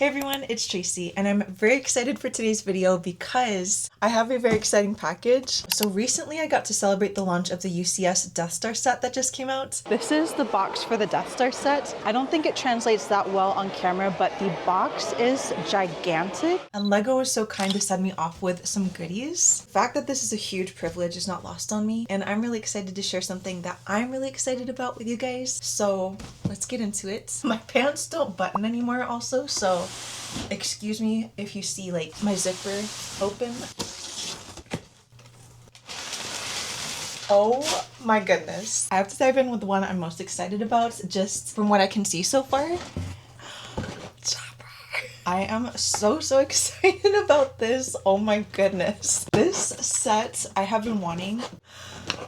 Hey everyone, it's Tracy and I'm very excited for today's video because I have a very exciting package. So recently I got to celebrate the launch of the UCS Death Star set that just came out. This is the box for the Death Star set. I don't think it translates that well on camera, but the box is gigantic. And LEGO was so kind to send me off with some goodies. The fact that this is a huge privilege is not lost on me, and I'm really excited to share something that I'm really excited about with you guys. So let's get into it. My pants don't button anymore also, so excuse me if you see like my zipper open. Oh my goodness. I have to dive in with the one I'm most excited about just from what I can see so far. Chopper. I am so excited about this. Oh my goodness. This set I have been wanting.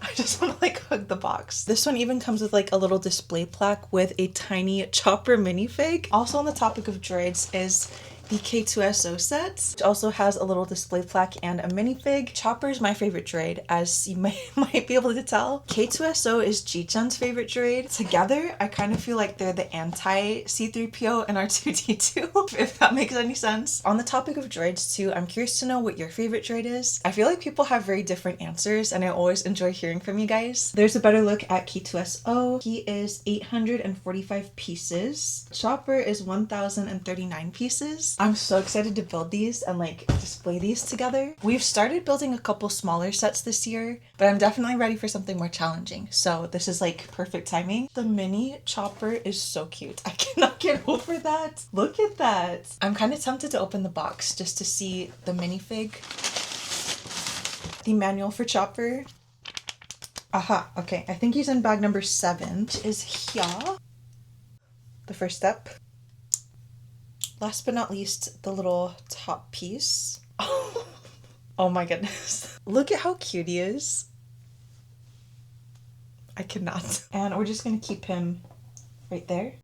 I just want to like hug the box. This one even comes with like a little display plaque with a tiny Chopper minifig. Also on the topic of droids is the K2SO set, which also has a little display plaque and a minifig. Chopper is my favorite droid, as you might be able to tell. K2SO is Ji-chan's favorite droid. Together, I kind of feel like they're the anti-C3PO and R2-D2, if that makes any sense. On the topic of droids too, I'm curious to know what your favorite droid is. I feel like people have very different answers, and I always enjoy hearing from you guys. There's a better look at K2SO. He is 845 pieces. Chopper is 1,039 pieces. I'm so excited to build these and like display these together. We've started building a couple smaller sets this year, but I'm definitely ready for something more challenging. So this is like perfect timing. The mini Chopper is so cute. I cannot get over that. Look at that. I'm kind of tempted to open the box just to see the minifig. The manual for Chopper. Aha, okay. I think he's in bag number 7, which is here. The first step. Last but not least, the little top piece. Oh my goodness. Look at how cute he is. I cannot. And we're just gonna keep him right there.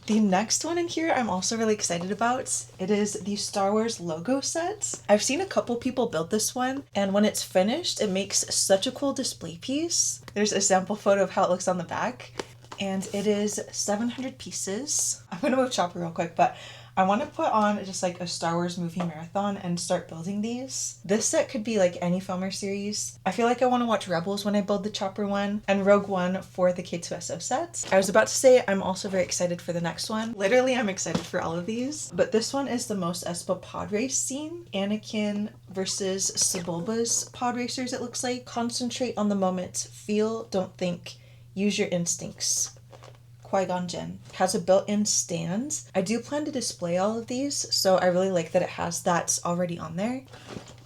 The next one in here I'm also really excited about. It is the Star Wars logo set. I've seen a couple people build this one, and when it's finished, it makes such a cool display piece. There's a sample photo of how it looks on the back. And it is 700 pieces. I'm gonna move Chopper real quick, but I want to put on just like a Star Wars movie marathon and start building these. This set could be like any film or series. I feel like I want to watch Rebels when I build the Chopper one, and Rogue One for the K2SO set. I was about to say I'm also very excited for the next one. Literally, I'm excited for all of these. But this one is the Mos Espa pod race scene. Anakin versus Sebulba's pod racers, it looks like. Concentrate on the moment. Feel, don't think. Use your instincts. Qui-Gon Jinn has a built-in stand. I do plan to display all of these, so I really like that it has that already on there.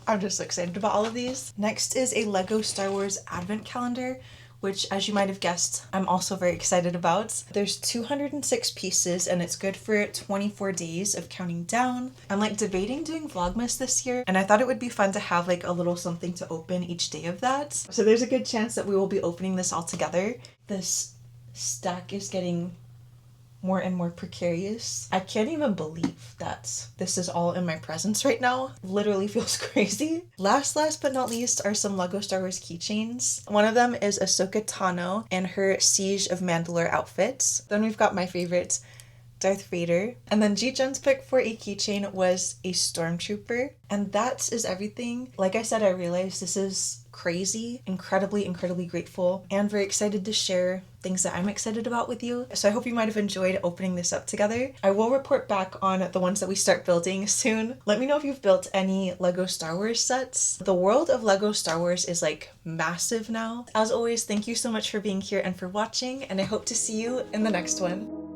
I'm just excited about all of these. Next is a LEGO Star Wars Advent Calendar, which, as you might have guessed, I'm also very excited about. There's 206 pieces, and it's good for 24 days of counting down. I'm like debating doing Vlogmas this year, and I thought it would be fun to have like a little something to open each day of that. So there's a good chance that we will be opening this all together. This stack is getting more and more precarious. I can't even believe that this is all in my presence right now. Literally feels crazy. Last but not least are some LEGO Star Wars keychains. One of them is Ahsoka Tano and her Siege of Mandalore outfits. Then we've got my favorite, Darth Vader. And then Ji-chan's pick for a keychain was a Stormtrooper. And that is everything. Like I said, I realized this is crazy, incredibly grateful, and very excited to share things that I'm excited about with you. So I hope you might have enjoyed opening this up together. I will report back on the ones that we start building soon. Let me know if you've built any LEGO Star Wars sets. The world of LEGO Star Wars is like massive now. As always, thank you so much for being here and for watching, and I hope to see you in the next one.